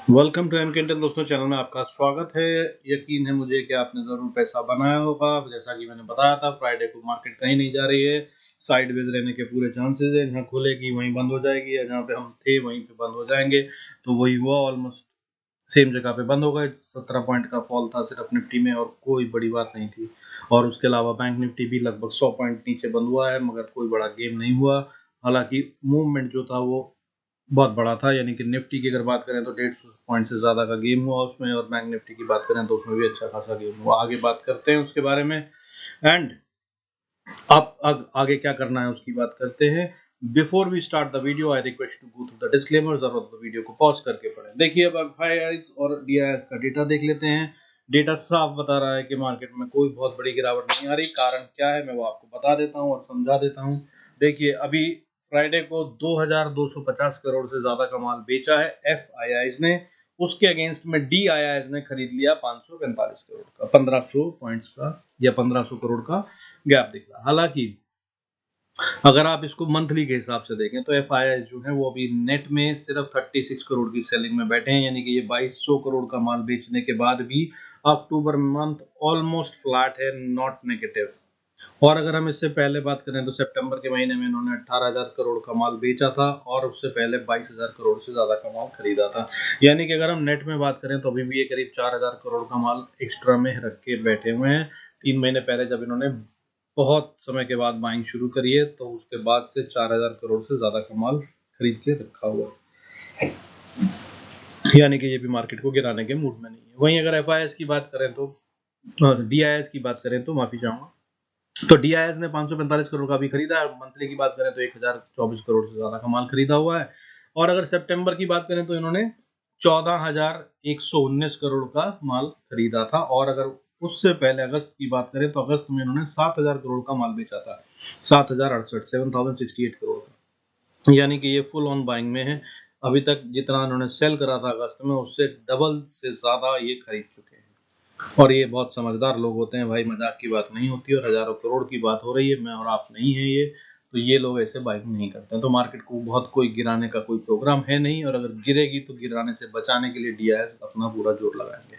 Welcome to M केंटल दोस्तों, channel में आपका स्वागत है। यकीन है मुझे कि आपने ज़रूर पैसा बनाया होगा। जैसा कि मैंने बताया था, फ्राइडे को मार्केट कहीं नहीं जा रही है, साइडवेज रहने के पूरे चांसेस है। जहाँ खुलेगी वहीं बंद हो जाएगी, या जहाँ पे हम थे वहीं पे बंद हो जाएंगे। तो वही हुआ, ऑलमोस्ट सेम जगह पे बंद हो गए। 17 पॉइंट का फॉल था सिर्फ निफ्टी में, और कोई बड़ी बात नहीं थी। और उसके अलावा बैंक निफ्टी भी लगभग 100 पॉइंट नीचे बंद हुआ है, मगर कोई बड़ा गेम नहीं हुआ। हालांकि मूवमेंट जो था वो बहुत बड़ा था, यानी कि निफ्टी की अगर बात करें तो 150 पॉइंट से ज़्यादा का गेम हुआ उसमें, और बैंक निफ्टी की बात करें तो उसमें भी अच्छा खासा गेम हुआ। आगे बात करते हैं उसके बारे में। एंड अब आगे क्या करना है उसकी बात करते हैं। Before we start the video, I request to go through the disclaimers और द वीडियो को पॉज करके पढ़ें। देखिए, अब एफआईआईज और डीआईएस का डेटा देख लेते हैं। डेटा साफ बता रहा है कि मार्केट में कोई बहुत बड़ी गिरावट नहीं आ रही। कारण क्या है मैं वो आपको बता देता हूँ और समझा देता हूँ। देखिए, अभी फ्राइडे को 2250 करोड़ से ज्यादा का माल बेचा है एफआईआईज ने। उसके अगेंस्ट में डीआईआईज ने खरीद लिया 545 करोड़ का, 1500 पॉइंट्स का या 1500 करोड़ का गैप दिख रहा। हालांकि अगर आप इसको मंथली के हिसाब से देखें तो एफआईआई जो है वो अभी नेट में सिर्फ 36 करोड़ की सेलिंग में बैठे हैं, यानी कि ये 2200 करोड़ का माल बेचने के बाद भी अक्टूबर मंथ ऑलमोस्ट फ्लैट है, नॉट नेगेटिव। और अगर हम इससे पहले बात करें तो सितंबर के महीने में इन्होंने 18,000 करोड़ का माल बेचा था, और उससे पहले 22,000 करोड़ से ज्यादा का माल खरीदा था। यानी कि अगर हम नेट में बात करें तो अभी भी ये करीब 4,000 करोड़ का माल एक्स्ट्रा में रख के बैठे हुए हैं। 3 महीने पहले जब इन्होंने बहुत समय के बाद बाइंग शुरू करी है, तो उसके बाद से 4,000 करोड़ से ज्यादा का माल खरीद के रखा हुआ है, यानी कि ये भी मार्केट को गिराने के मूड में नहीं है। वहीं अगर एफआईएस की बात करें तो, और डीआईएस की बात करें तो, माफी चाहूंगा, तो डीआईएस ने 545 करोड़ का भी खरीदा है। मंथली की बात करें तो 1024 करोड़ से ज्यादा का माल खरीदा हुआ है। और अगर सितंबर की बात करें तो इन्होंने 14,119 करोड़ का माल खरीदा था। और अगर उससे पहले अगस्त की बात करें तो अगस्त में इन्होंने 7,000 करोड़ का माल बेचा था, 7,068 करोड़ का। यानी कि ये फुल ऑन बाइंग में है। अभी तक जितना इन्होंने सेल करा था अगस्त में, उससे डबल से ज्यादा ये खरीद चुके हैं। और ये बहुत समझदार लोग होते हैं भाई, मजाक की बात नहीं होती। और हजारों करोड़ की बात हो रही है, मैं और आप नहीं है ये, तो ये लोग ऐसे बाइक नहीं करते हैं। तो मार्केट को बहुत कोई गिराने का कोई प्रोग्राम है नहीं, और अगर गिरेगी तो गिराने से बचाने के लिए डीआईएस अपना पूरा जोर लगाएंगे।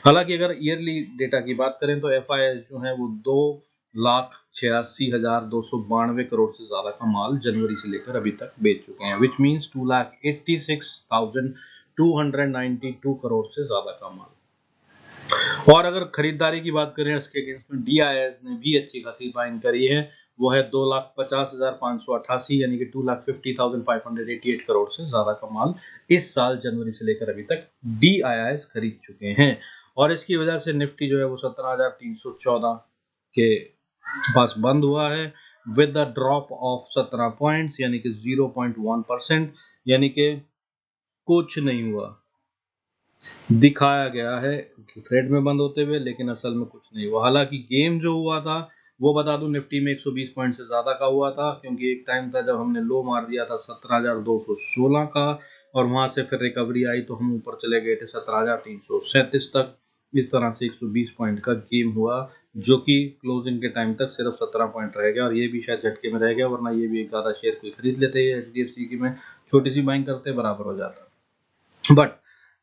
हालांकि अगर ईयरली डेटा की बात करें तो एफआईएस जो है वो 2,86,292 करोड़ से ज्यादा का माल जनवरी से लेकर अभी तक बेच चुके हैं, विच मीन्स 2,86,292 करोड़ से ज्यादा का माल। और अगर खरीदारी की बात करें इसके अगेंस्ट में डीआईएस ने भी अच्छी खासी बाइंग करी है। वो है 2,50,588, यानी कि 2,50,588 करोड़ से ज्यादा का माल इस साल जनवरी से लेकर अभी तक डीआईएस खरीद चुके हैं। और इसकी वजह से निफ्टी जो है वो 17,314 के पास बंद हुआ है, with the drop of 17 points, यानी कि 0.1%। यानी कि कुछ नहीं हुआ, दिखाया गया है ट्रेड में बंद होते हुए, लेकिन असल में कुछ नहीं हुआ। हालांकि गेम जो हुआ था वो बता दूं, निफ्टी में 120 पॉइंट से ज्यादा का हुआ था, क्योंकि एक टाइम था जब हमने लो मार दिया था 17,216 का, और वहां से फिर रिकवरी आई तो हम ऊपर चले गए थे 17,337 तक। इस तरह से 120 पॉइंट का गेम हुआ, जो कि क्लोजिंग के टाइम तक सिर्फ 17 पॉइंट रह गया, और ये भी शायद झटके में रह गया, वरना ये भी एक आधा शेयर कोई खरीद लेते हैं एचडीएफसी की में, छोटी सी बाइंग करते बराबर हो जाता। बट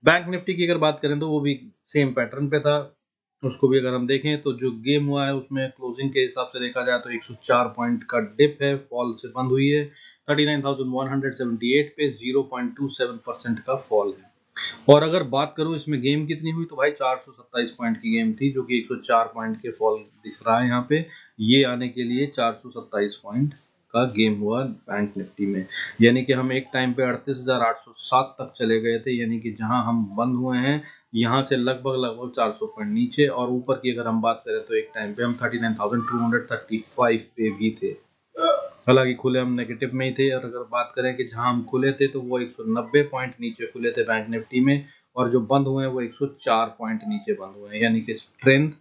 बैंक निफ्टी की अगर बात करें तो वो भी सेम पैटर्न पे था। उसको भी अगर हम देखें तो जो गेम हुआ है उसमें क्लोजिंग के हिसाब से देखा जाए तो 104 पॉइंट का डिप है, फॉल से बंद हुई है 39,178 पे, 0.27% का फॉल है। और अगर बात करूं इसमें गेम कितनी हुई तो भाई 427 पॉइंट की गेम थी, जो कि 104 पॉइंट के फॉल दिख रहा है यहाँ पे। ये आने के लिए 427 पॉइंट का गेम हुआ बैंक निफ्टी में, यानी कि हम एक टाइम पे 38,807 तक चले गए थे, यानी कि जहां हम बंद हुए हैं यहाँ से लगभग 400 पॉइंट नीचे। और ऊपर की अगर हम बात करें तो एक टाइम पे हम 39,235 पे भी थे। हालांकि खुले हम नेगेटिव में ही थे। और अगर बात करें कि जहां हम खुले थे तो वो 190 पॉइंट नीचे खुले थे बैंक निफ्टी में, और जो बंद हुए हैं वो 104 पॉइंट नीचे बंद हुए हैं, यानी कि स्ट्रेंथ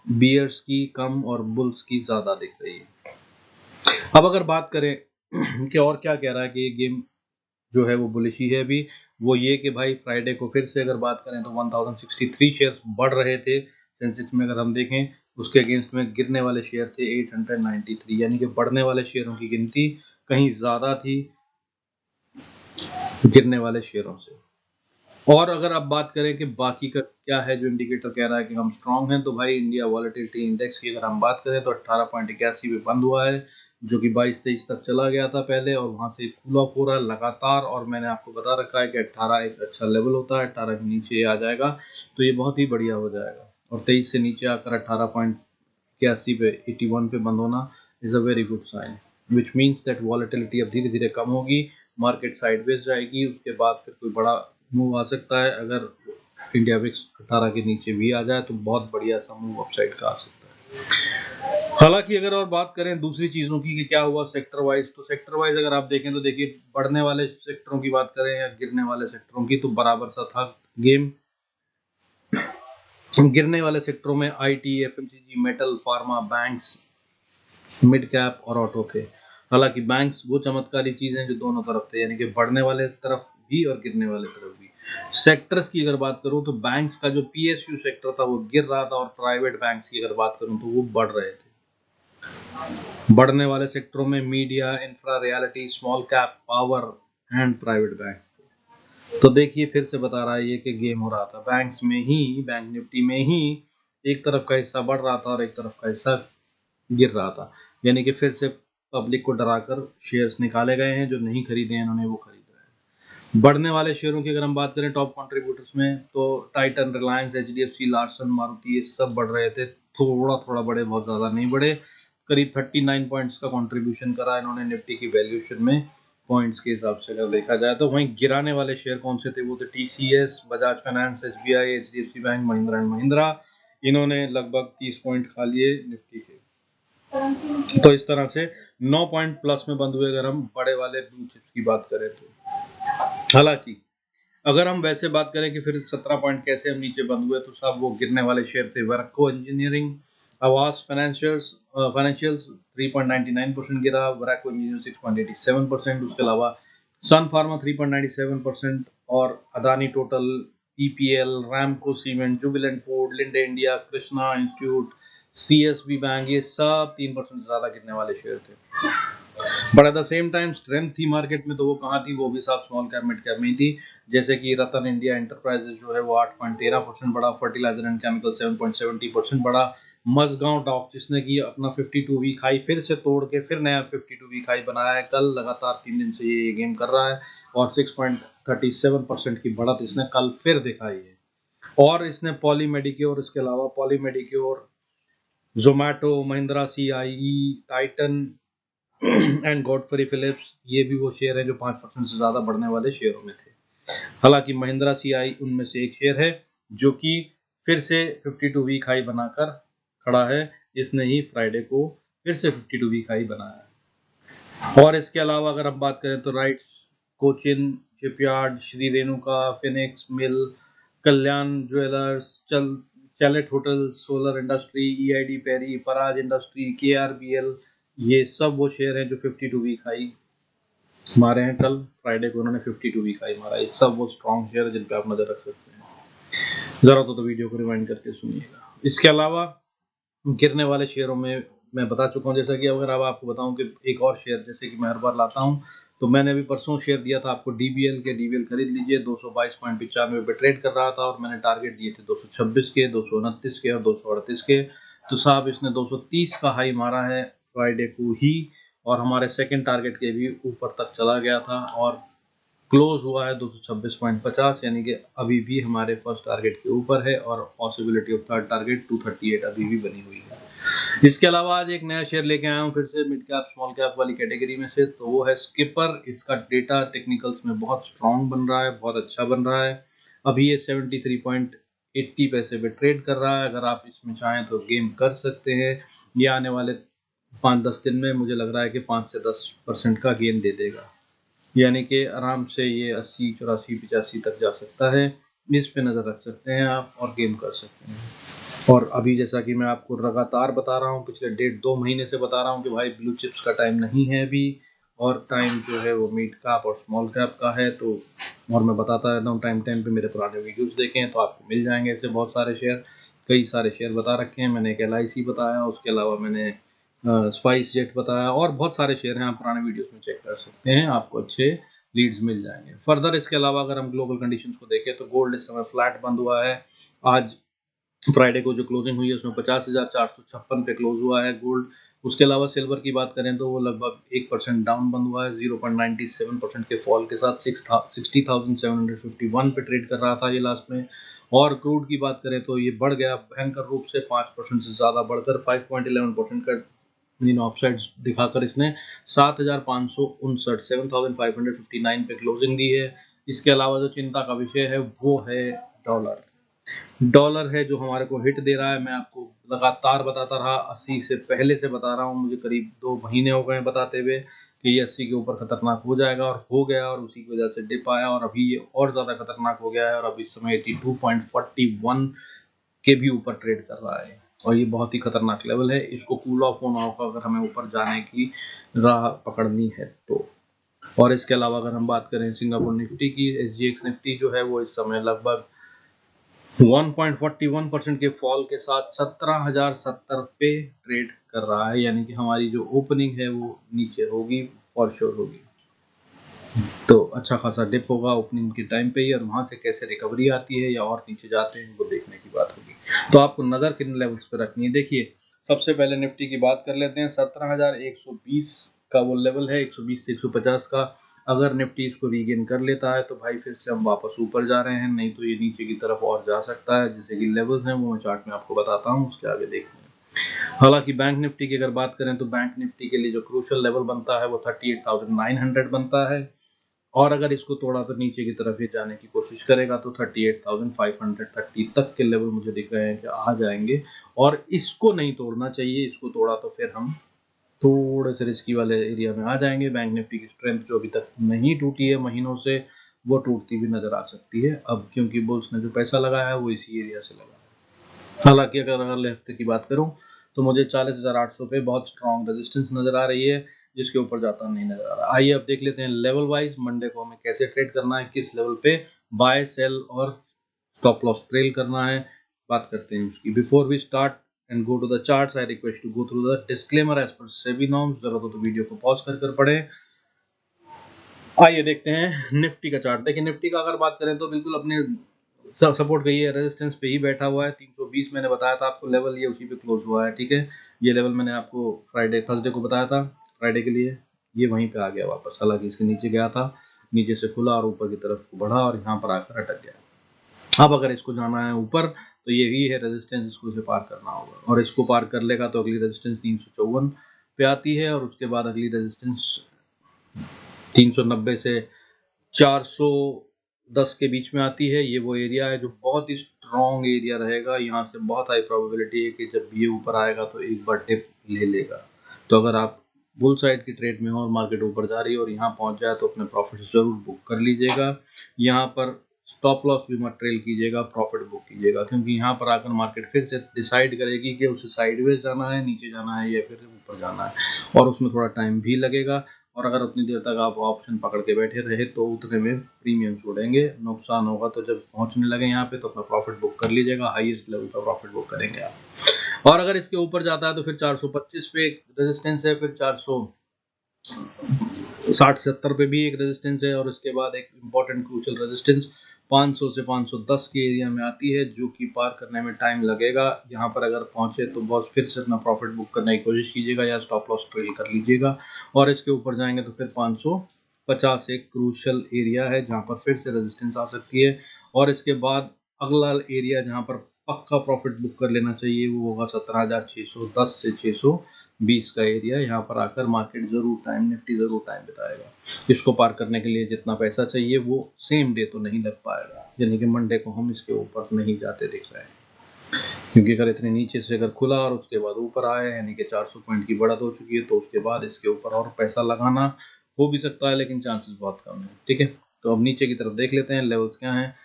बियर्स की कम और बुल्स की ज्यादा दिख रही है। अब अगर बात करें कि और क्या कह रहा है कि ये गेम जो है वो बुलिश ही है अभी, वो ये कि भाई फ्राइडे को फिर से अगर बात करें तो 1063 शेयर्स बढ़ रहे थे सेंसेक्स में। अगर हम देखें उसके अगेंस्ट में गिरने वाले शेयर थे 893, यानी कि बढ़ने वाले शेयरों की गिनती कहीं ज्यादा थी गिरने वाले शेयरों से। और अगर आप बात करें कि बाकी का क्या है जो इंडिकेटर कह रहा है कि हम स्ट्रांग हैं, तो भाई इंडिया वॉलेटिलिटी इंडेक्स की अगर हम बात करें तो 18.81 पे बंद हुआ है, जो कि 22-23 तक चला गया था पहले, और वहां से कूल ऑफ हो रहा है लगातार। और मैंने आपको बता रखा है कि 18 एक अच्छा लेवल होता है, 18 के नीचे आ जाएगा तो ये बहुत ही बढ़िया हो जाएगा, और 23 से नीचे आकर 18.81 पे 81 पे बंद होना is a very good sign, which means that volatility अब धीरे धीरे कम होगी, मार्केट साइडवेज जाएगी, उसके बाद फिर कोई बड़ा मूव आ सकता है। अगर इंडिया विक्स 18 के नीचे भी आ जाए तो बहुत बढ़िया सा मूव अपसाइड का आ सकता है। हालांकि अगर और बात करें दूसरी चीजों की कि क्या हुआ सेक्टर वाइज, तो सेक्टर वाइज अगर आप देखें तो देखिए, बढ़ने वाले सेक्टरों की बात करें या गिरने वाले सेक्टरों की, तो बराबर सा था गेम। गिरने वाले सेक्टरों में IT, FMCG, metal, pharma, banks, mid cap और ऑटो थे। हालांकि बैंक्स वो चमत्कारी चीज है जो दोनों तरफ थे, यानी कि बढ़ने वाले तरफ भी और गिरने वाले तरफ भी। सेक्टर्स की अगर बात करूं तो बैंक्स का जो पीएसयू सेक्टर था वो गिर रहा था, और प्राइवेट बैंक्स की अगर बात करूं तो वो बढ़ रहे थे। बढ़ने वाले सेक्टरों में media, infra, reality, small cap, power and private banks थे। तो देखिए फिर से बता रहा है ये कि गेम हो रहा था बैंक्स में ही, बैंक निफ्टी में ही एक तरफ का हिस्सा बढ़ रहा था और एक तरफ का हिस्सा गिर रहा था, यानी कि फिर से पब्लिक को डराकर शेयर्स निकाले गए हैं, जो नहीं खरीदे हैं इन्होंने वो खरीद रहे हैं। बढ़ने वाले शेयरों की अगर हम बात करें टॉप कंट्रीब्यूटर्स में, तो Titan, Reliance, HDFC, Larsen, Maruti, ये सब बढ़ रहे थे, थोड़ा थोड़ा बढ़े, बहुत ज्यादा नहीं बढ़े। करीब 39 पॉइंट्स का कंट्रीब्यूशन करा इन्होंने निफ्टी की वैल्यूएशन में, पॉइंट्स के हिसाब से अगर देखा जाए तो। वहीं गिराने वाले शेयर कौन से थे, वो थे TCS, Bajaj finance, SBI, HDFC bank, Mahindra and Mahindra. इन्होंने लगभग 30 पॉइंट खा लिए निफ्टी के। तो इस तरह से 9 पॉइंट प्लस में बंद हुए अगर हम बड़े वाले ब्लू चिप्स की बात करें तो। हालांकि अगर हम वैसे बात करें कि फिर 17 पॉइंट कैसे हम नीचे बंद हुए, तो सब वो गिरने वाले शेयर थे। वर्को इंजीनियरिंग, आवास फाइनेंशियल्स 3.99% गिरा, वराको इंजीनियरिंग 6.87%, उसके अलावा सन फार्मा 3.97%, और Adani total, EPL, Ramco cement, Jubilant food, Linde India, Krishna institute, CSB bank, ये सब 3% से ज्यादा गिरने वाले शेयर थे। But at the same time strength थी मार्केट में, तो वो कहाँ थी, वो भी साफ स्मॉल कैप मिड कैप में ही थी। जैसे कि रतन इंडिया एंटरप्राइजेस जो है वो 8.13% बढ़ा, फर्टिलाइजर एंड केमिकल 7.70% बढ़ा। मजगांव डॉक जिसने की अपना 52 वीक हाई फिर से तोड़ के फिर नया 52 वीक हाई बनाया है, कल लगातार 3 दिन से ये गेम कर रहा है, और 6.37% की बढ़त इसने कल फिर दिखाई है। और इसने पॉली मेडिक्योर, इसके अलावा Poly Medicure, Zomato, Mahindra CIE, Titan and Godfrey Phillips, ये भी वो शेयर है जो 5% से ज्यादा बढ़ने वाले शेयरों में थे। हालांकि महिंद्रा सीआई उनमें से एक शेयर है जो कि फिर से 52 वीक हाई बनाकर खड़ा है, इसने ही फ्राइडे को फिर से 52 वीक हाई बनाया है। और इसके अलावा अगर हम बात करें तो RITES, Cochin shipyard, Shri Renuka, Phoenix mill, Kalyan jewellers, chalet hotel, solar industry, EID Parry, Praj industry, KRBL, ये सब वो शेयर हैं जो 52 वीक हाई मारे हैं। कल फ्राइडे को उन्होंने 52 वीक हाई मारा। ये सब वो स्ट्रॉन्ग शेयर है जिन पे आप नजर रख सकते हैं। जरा तो वीडियो को रिवाइंड करके सुनिएगा। इसके अलावा गिरने वाले शेयरों में मैं बता चुका हूँ, जैसा कि अगर अब आपको बताऊं कि एक और शेयर जैसे कि मैं हर बार लाता हूँ, तो मैंने अभी परसों शेयर दिया था आपको डीबीएल के, डीबीएल खरीद लीजिए, 222.95 पे ट्रेड कर रहा था, और मैंने टारगेट दिए थे 226 के, 229 के और 238 के। तो साहब इसने 230 का हाई मारा है फ्राइडे को ही, और हमारे सेकंड टारगेट के भी ऊपर तक चला गया था, और क्लोज हुआ है 226.50, यानी कि अभी भी हमारे फर्स्ट टारगेट के ऊपर है, और पॉसिबिलिटी ऑफ थर्ड टारगेट 238 अभी भी बनी हुई है। इसके अलावा आज एक नया शेयर लेके आया हूँ फिर से मिड कैप स्मॉल कैप वाली कैटेगरी में से, तो वो है स्किपर। इसका डेटा टेक्निकल्स में बहुत स्ट्रांग बन रहा है, बहुत अच्छा बन रहा है। अभी ये 73.80 पैसे पे ट्रेड कर रहा है। अगर आप इसमें चाहें तो गेम कर सकते हैं। ये आने वाले 5-10 दिन में मुझे लग रहा है कि 5 से 10% का गेन दे देगा, यानी कि आराम से ये 80, 84, 85 तक जा सकता है। इस पे नज़र रख सकते हैं आप और गेम कर सकते हैं। और अभी जैसा कि मैं आपको लगातार बता रहा हूँ, पिछले 1.5-2 महीने से बता रहा हूँ कि भाई ब्लू चिप्स का टाइम नहीं है अभी, और टाइम जो है वो मिड कैप और स्मॉल कैप का है। तो और मैं बताता रहता हूँ टाइम टाइम पे, मेरे पुराने वीडियोस देखें तो आपको मिल जाएंगे ऐसे बहुत सारे शेयर। कई सारे शेयर बता रखे हैं मैंने, एक LIC बताया, उसके अलावा मैंने स्पाइस जेट बताया, और बहुत सारे शेयर हैं, आप पुराने वीडियोस में चेक कर सकते हैं, आपको अच्छे लीड्स मिल जाएंगे। फर्दर इसके अलावा अगर हम ग्लोबल कंडीशंस को देखें तो गोल्ड इस समय फ्लैट बंद हुआ है। आज फ्राइडे को जो क्लोजिंग हुई है उसमें 50,456 पे क्लोज हुआ है गोल्ड। उसके अलावा सिल्वर की बात करें तो वो लगभग 1% डाउन बंद हुआ है 0.97% के फॉल के साथ 60,751 पे ट्रेड कर रहा था ये लास्ट में। और क्रूड की बात करें तो ये बढ़ गया भयंकर रूप से 5% से ज़्यादा बढ़कर 5.11% का अपसाइड दिखाकर इसने 7,559 पे क्लोजिंग दी है। इसके अलावा जो चिंता का विषय है वो है डॉलर है जो हमारे को हिट दे रहा है। मैं आपको लगातार बताता रहा, 80 से पहले से बता रहा हूँ, मुझे करीब 2 महीने हो गए बताते हुए कि ये 80 के ऊपर खतरनाक हो जाएगा और हो गया, और उसी की वजह से डिप आया और अभी ये और ज़्यादा खतरनाक हो गया है और अभी इस समय 82.41 के भी ऊपर ट्रेड कर रहा है और ये बहुत ही खतरनाक लेवल है। इसको कूल ऑफ होना होगा अगर हमें ऊपर जाने की राह पकड़नी है तो। और इसके अलावा अगर हम बात करें सिंगापुर निफ्टी की, SGX निफ्टी जो है वो इस समय लगभग 1.41% के फॉल के साथ 17,070 पे ट्रेड कर रहा है, यानी कि हमारी जो ओपनिंग है वो नीचे होगी फॉर श्योर होगी। तो अच्छा खासा डिप होगा ओपनिंग के टाइम पे ही, और वहां से कैसे रिकवरी आती है या और नीचे जाते हैं वो देखने की बात होगी। तो आपको नज़र किन लेवल्स पे रखनी है, देखिए सबसे पहले निफ्टी की बात कर लेते हैं। 17,120 का वो लेवल है, 120 से 150 का। अगर निफ्टी इसको रीगेन कर लेता है तो भाई फिर से हम वापस ऊपर जा रहे हैं, नहीं तो ये नीचे की तरफ और जा सकता है। जैसे कि लेवल्स हैं वो मैं चार्ट में आपको बताता हूँ, उसके आगे देखते हैं। हालांकि बैंक निफ्टी की अगर बात करें तो बैंक निफ्टी के लिए जो क्रूशियल लेवल बनता है वो 38,900 बनता है, और अगर इसको थोड़ा तो नीचे की तरफ ही जाने की कोशिश करेगा तो 38,530 तक के लेवल मुझे दिख रहे हैं कि आ जाएंगे, और इसको नहीं तोड़ना चाहिए। इसको तोड़ा तो फिर हम थोड़े से रिस्की वाले एरिया में आ जाएंगे। बैंक निफ्टी की स्ट्रेंथ जो अभी तक नहीं टूटी है महीनों से, वो टूटती भी नजर आ सकती है अब, क्योंकि बुल्स ने जो पैसा लगाया है वो इसी एरिया से लगाया है। हालांकि अगर अगले हफ्ते की बात करूं तो मुझे 40,800 पे बहुत स्ट्रॉन्ग रेजिस्टेंस नजर आ रही है, जिसके ऊपर जाता नहीं नजर आ रहा। आइए अब देख लेते हैं लेवल वाइज मंडे को हमें कैसे ट्रेड करना है, किस लेवल पे बाय सेल और स्टॉप लॉस ट्रेल करना है, बात करते हैं उसकी। Before we start and go to the charts, I request to go through the disclaimer as per SEBI norms. जरूरत हो तो वीडियो को पॉज कर पढ़े। आइए देखते हैं निफ्टी का चार्ट। देखिए निफ्टी का अगर बात करें तो बिल्कुल अपने सपोर्ट गई है, रेजिस्टेंस पे ही बैठा हुआ है। 320 मैंने बताया था आपको लेवल, ये उसी पे क्लोज हुआ है, ठीक है। ये लेवल मैंने आपको थर्सडे को बताया था फ्राइडे के लिए, ये वहीं पे आ गया वापस। हालांकि इसके नीचे गया था, नीचे से खुला और ऊपर की तरफ बढ़ा और यहाँ पर आकर अटक गया। अब अगर इसको जाना है ऊपर तो यही है रेजिस्टेंस, इसको इसे पार करना होगा, और इसको पार कर लेगा तो अगली रेजिस्टेंस 354 पे आती है, और उसके बाद अगली रेजिस्टेंस 390 से 410 के बीच में आती है। ये वो एरिया है जो बहुत ही स्ट्रॉन्ग एरिया रहेगा। यहाँ से बहुत हाई प्रोबेबिलिटी है कि जब ये ऊपर आएगा तो एक बार डिप ले लेगा। तो अगर आप बुल साइड की ट्रेड में हो और मार्केट ऊपर जा रही है और यहाँ पहुंच जाए तो अपने प्रॉफिट जरूर बुक कर लीजिएगा। यहाँ पर स्टॉप लॉस भी मत ट्रेल कीजिएगा, प्रॉफिट बुक कीजिएगा, क्योंकि यहाँ पर आकर मार्केट फिर से डिसाइड करेगी कि उसे साइडवेज जाना है, नीचे जाना है या फिर ऊपर जाना है, और उसमें थोड़ा टाइम भी लगेगा। और अगर उतनी देर तक आप ऑप्शन पकड़ के बैठे रहे तो उतने में प्रीमियम छोड़ेंगे, नुकसान होगा। तो जब पहुंचने लगे यहाँ पे तो अपना प्रॉफिट बुक कर लीजिएगा, हाईएस्ट लेवल का प्रॉफिट बुक करेंगे आप। और अगर इसके ऊपर जाता है तो फिर 425 पे एक रेजिस्टेंस है, फिर 460-70 पे भी एक रेजिस्टेंस है, और उसके बाद एक इम्पोर्टेंट क्रूशियल रेजिस्टेंस 500 से 510 के एरिया में आती है, जो कि पार करने में टाइम लगेगा। यहाँ पर अगर पहुंचे तो बहुत फिर से अपना प्रॉफिट बुक करने की कोशिश कीजिएगा या स्टॉप लॉस ट्रेल कर लीजिएगा। और इसके ऊपर जाएंगे तो फिर 550 एक क्रूशियल एरिया है जहाँ पर फिर से रेजिस्टेंस आ सकती है। और इसके बाद अगला एरिया जहाँ पर पक्का प्रॉफिट बुक कर लेना चाहिए वो होगा 17,610 से 620 का एरिया। यहाँ पर आकर मार्केट जरूर निफ्टी जरूर टाइम बिताएगा। इसको पार करने के लिए जितना पैसा चाहिए वो सेम डे तो नहीं लग पाएगा, यानी कि मंडे को हम इसके ऊपर नहीं जाते दिख रहे हैं, क्योंकि अगर इतने नीचे से अगर खुला और उसके बाद ऊपर आया, यानी कि 400 पॉइंट की बढ़त हो चुकी है, तो उसके बाद इसके ऊपर और पैसा लगाना हो भी सकता है, लेकिन चांसेस बहुत कम है, ठीक है। तो अब नीचे की तरफ देख लेते हैं लेवल्स क्या हैं।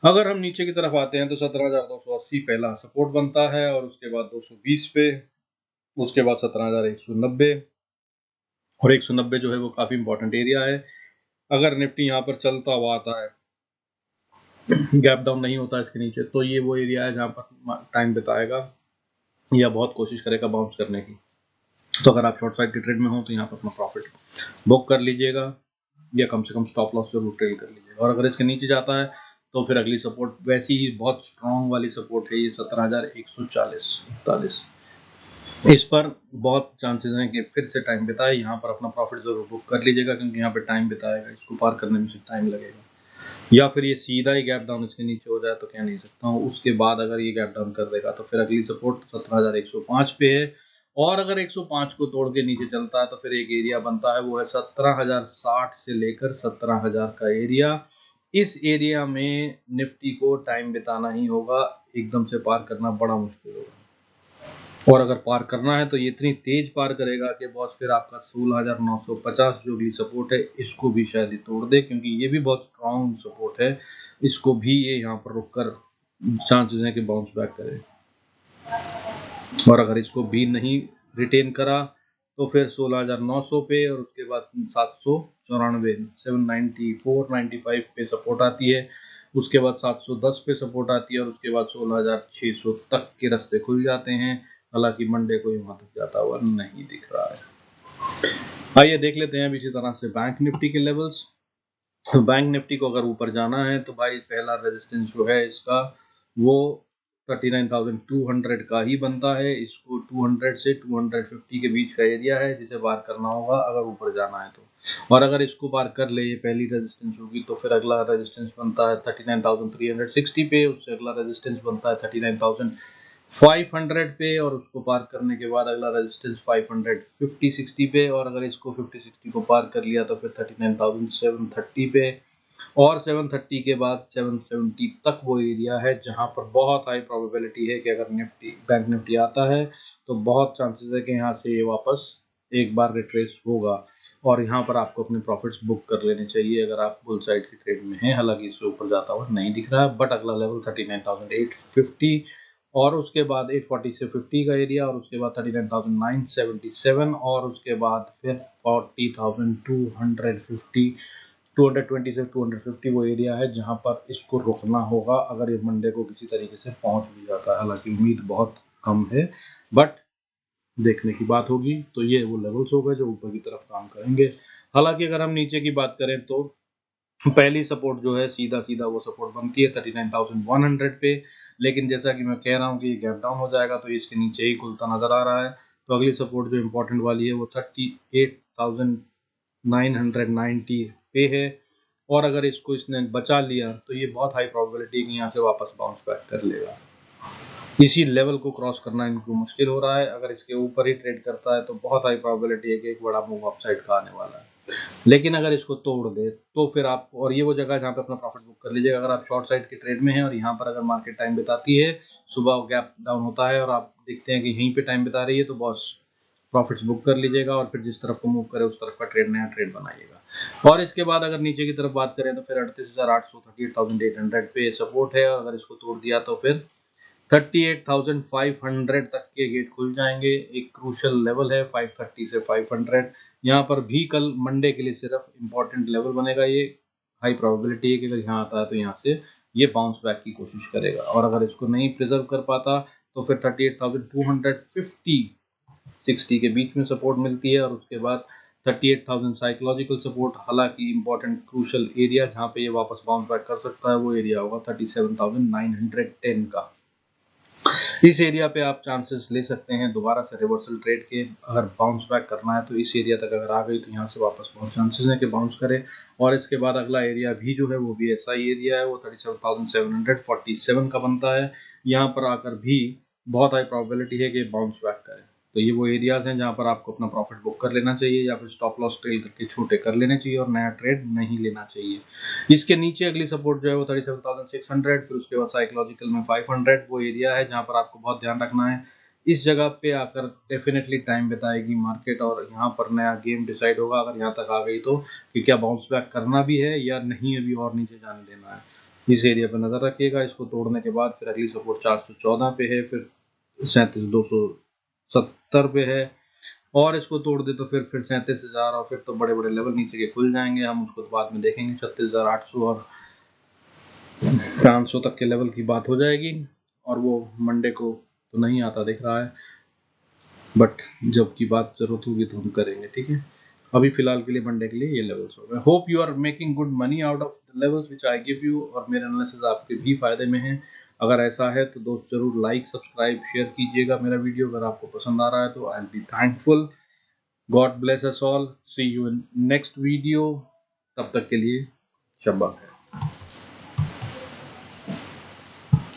अगर हम नीचे की तरफ आते हैं तो 17,280 पहला सपोर्ट बनता है, और उसके बाद 220 पे, उसके बाद 17,190, और 190 जो है वो काफी इंपॉर्टेंट एरिया है। अगर निफ्टी यहाँ पर चलता हुआ आता है, गैप डाउन नहीं होता इसके नीचे, तो ये वो एरिया है जहाँ पर टाइम बिताएगा या बहुत कोशिश करेगा बाउंस करने की। तो अगर आप शॉर्ट साइड की ट्रेड में हो तो यहाँ पर अपना प्रॉफिट बुक कर लीजिएगा। या कम से कम स्टॉप लॉस जरूर ट्रेल कर लीजिएगा। और अगर इसके नीचे जाता है तो फिर अगली सपोर्ट वैसी ही बहुत स्ट्रॉन्ग वाली सपोर्ट है ये 17,140-41। इस पर बहुत चांसेस हैं कि फिर से टाइम बिताए, यहाँ पर अपना प्रॉफिट जरूर बुक कर लीजिएगा, क्योंकि यहाँ पे टाइम बिताएगा, इसको पार करने में से टाइम लगेगा। या फिर ये सीधा ही गैप डाउन इसके नीचे हो जाए तो कह नहीं सकता हूँ, उसके बाद अगर ये गैप डाउन कर देगा तो फिर अगली सपोर्ट 17,105 पे है। और अगर 105 को तोड़ के नीचे चलता है तो फिर एक एरिया बनता है, वो है 17,060 से लेकर 17,000 का एरिया। इस एरिया में निफ्टी को टाइम बिताना ही होगा, एकदम से पार करना बड़ा मुश्किल होगा। और अगर पार करना है तो ये इतनी तेज पार करेगा कि बॉस फिर आपका 16,950 जो भी सपोर्ट है इसको भी शायद ही तोड़ दे, क्योंकि ये भी बहुत स्ट्रॉन्ग सपोर्ट है, इसको भी ये यहाँ पर रुक कर चांसेस हैं कि बाउंस बैक करे। और अगर इसको भी नहीं रिटेन करा तो फिर 16,900 पे और उसके बाद 794 794-95 पे सपोर्ट आती है, उसके बाद 710 पे सपोर्ट आती है और उसके बाद 16,600 तक के रास्ते खुल जाते हैं। हालांकि मंडे को वहां तक जाता हुआ नहीं दिख रहा है। आइए देख लेते हैं अब इसी तरह से बैंक निफ्टी के लेवल्स। बैंक निफ्टी को अगर ऊपर जाना है तो भाई पहला रेजिस्टेंस जो है इसका वो 39,200 का ही बनता है। इसको 200 से 250 के बीच का एरिया है जिसे पार करना होगा अगर ऊपर जाना है तो। और अगर इसको पार कर ले, ये पहली रेजिस्टेंस होगी, तो फिर अगला रेजिस्टेंस बनता है 39,360 पे, उससे अगला रेजिस्टेंस बनता है 39,500 पे, और उसको पार करने के बाद अगला रेजिस्टेंस 550-60 पे, और अगर इसको 50-60 को पार कर लिया तो फिर 39,730 पे, और 730 के बाद 770 तक वो एरिया है जहां पर बहुत हाई प्रोबेबिलिटी है कि अगर निफ्टी बैंक निफ्टी आता है तो बहुत चांसेस है कि यहाँ से ये वापस एक बार रिट्रेस होगा, और यहाँ पर आपको अपने प्रॉफिट्स बुक कर लेने चाहिए अगर आप बुल साइड की ट्रेड में हैं। हालांकि इससे ऊपर जाता हुआ नहीं दिख रहा है, बट अगला लेवल 39,850 और उसके बाद 840 से 50 का एरिया, और उसके बाद 39,977 और उसके बाद फिर 40,250 220 से 250 वो एरिया है जहां पर इसको रुकना होगा अगर ये मंडे को किसी तरीके से पहुंच भी जाता है। हालांकि उम्मीद बहुत कम है, बट देखने की बात होगी। तो ये वो लेवल्स हो गए जो ऊपर की तरफ काम करेंगे। हालांकि अगर हम नीचे की बात करें तो पहली सपोर्ट जो है सीधा सीधा वो सपोर्ट बनती है 39,100 पे, लेकिन जैसा कि मैं कह रहा हूँ कि ये गैप डाउन हो जाएगा तो इसके नीचे ही खुलता नजर आ रहा है। तो अगली सपोर्ट जो इम्पोर्टेंट वाली है वो 38,990 पे है, और अगर इसको इसने बचा लिया तो ये बहुत हाई प्रोबेबिलिटी है कि यहाँ से वापस बाउंस बैक कर लेगा। इसी लेवल को क्रॉस करना इनको मुश्किल हो रहा है। अगर इसके ऊपर ही ट्रेड करता है तो बहुत हाई प्रोबेबिलिटी है कि एक बड़ा मूव अपसाइड का आने वाला है, लेकिन अगर इसको तोड़ दे तो फिर आप, और ये वो जगह है जहाँ पे अपना प्रॉफिट बुक कर लीजिएगा अगर आप शॉर्ट साइड के ट्रेड में हैं और यहाँ पर अगर मार्केट टाइम बिताती है, सुबह गैप डाउन होता है और आप देखते हैं कि यहीं पे टाइम बिता रही है, तो बॉस प्रॉफिट्स बुक कर लीजिएगा और फिर जिस तरफ को मूव करे उस तरफ का ट्रेड नया ट्रेड बनाइएगा। और इसके बाद अगर नीचे की तरफ बात करें तो फिर 38,800 38,800 पे सपोर्ट है, और अगर इसको तोड़ दिया तो फिर 38,500 तक के गेट खुल जाएंगे। एक क्रूशल लेवल है 530 से 500, यहाँ पर भी कल मंडे के लिए सिर्फ इम्पोर्टेंट लेवल बनेगा। ये हाई प्रोबेबिलिटी है कि अगर यहाँ आता है तो यहाँ से ये बाउंस बैक की कोशिश करेगा, और अगर इसको नहीं प्रिजर्व कर पाता तो फिर 38,250 60 के बीच में सपोर्ट मिलती है, और उसके बाद 38,000 साइकोलॉजिकल सपोर्ट। हालांकि इंपॉर्टेंट क्रूशल एरिया जहाँ पे ये वापस बाउंस बैक कर सकता है वो एरिया होगा 37,910 का। इस एरिया पे आप चांसेस ले सकते हैं दोबारा से रिवर्सल ट्रेड के। अगर बाउंस बैक करना है तो इस एरिया तक अगर आ गई तो यहाँ से वापस बहुत चांसेस हैं कि बाउंस करे। और इसके बाद अगला एरिया भी जो है वो भी ऐसा ही एरिया है, वो 37,747 का बनता है। यहाँ पर आकर भी बहुत हाई प्रोबेबिलिटी है कि बाउंस बैक करे। तो ये वो एरियाज हैं जहाँ पर आपको अपना प्रॉफिट बुक कर लेना चाहिए या फिर स्टॉप लॉस ट्रेल करके छोटे कर लेने चाहिए और नया ट्रेड नहीं लेना चाहिए। इसके नीचे अगली सपोर्ट जो है वो 37,600, फिर उसके बाद साइकोलॉजिकल में 500 वो एरिया है जहाँ पर आपको बहुत ध्यान रखना है। इस जगह पे आकर डेफिनेटली टाइम बिताएगी मार्केट और यहाँ पर नया गेम डिसाइड होगा अगर यहाँ तक आ गई तो, कि क्या बाउंस बैक करना भी है या नहीं अभी और नीचे जाने देना है। इस एरिया पर नजर रखिएगा। इसको तोड़ने के बाद फिर अगली सपोर्ट 414 पे है, फिर 37,270 पे है, और इसको तोड़ दे तो फिर 37,000 और फिर तो बड़े बड़े लेवल नीचे के खुल जाएंगे। हम उसको तो बाद में देखेंगे। 36,800 और 500 तक के लेवल की बात हो जाएगी, और वो मंडे को तो नहीं आता दिख रहा है, बट जब की बात जरूरत होगी तो हम करेंगे, ठीक है। अभी फिलहाल के लिए मंडे के लिए ये लेवल्स हो गए। Hope you are making good money out of the levels which I give you, और मेरे एनालिसिस आपके भी फायदे में है। अगर ऐसा है तो दोस्त जरूर लाइक सब्सक्राइब शेयर कीजिएगा मेरा वीडियो, अगर आपको पसंद आ रहा है तो I will be thankful. God bless us all, see you in next video, तब तक के लिए शब्बा खैर।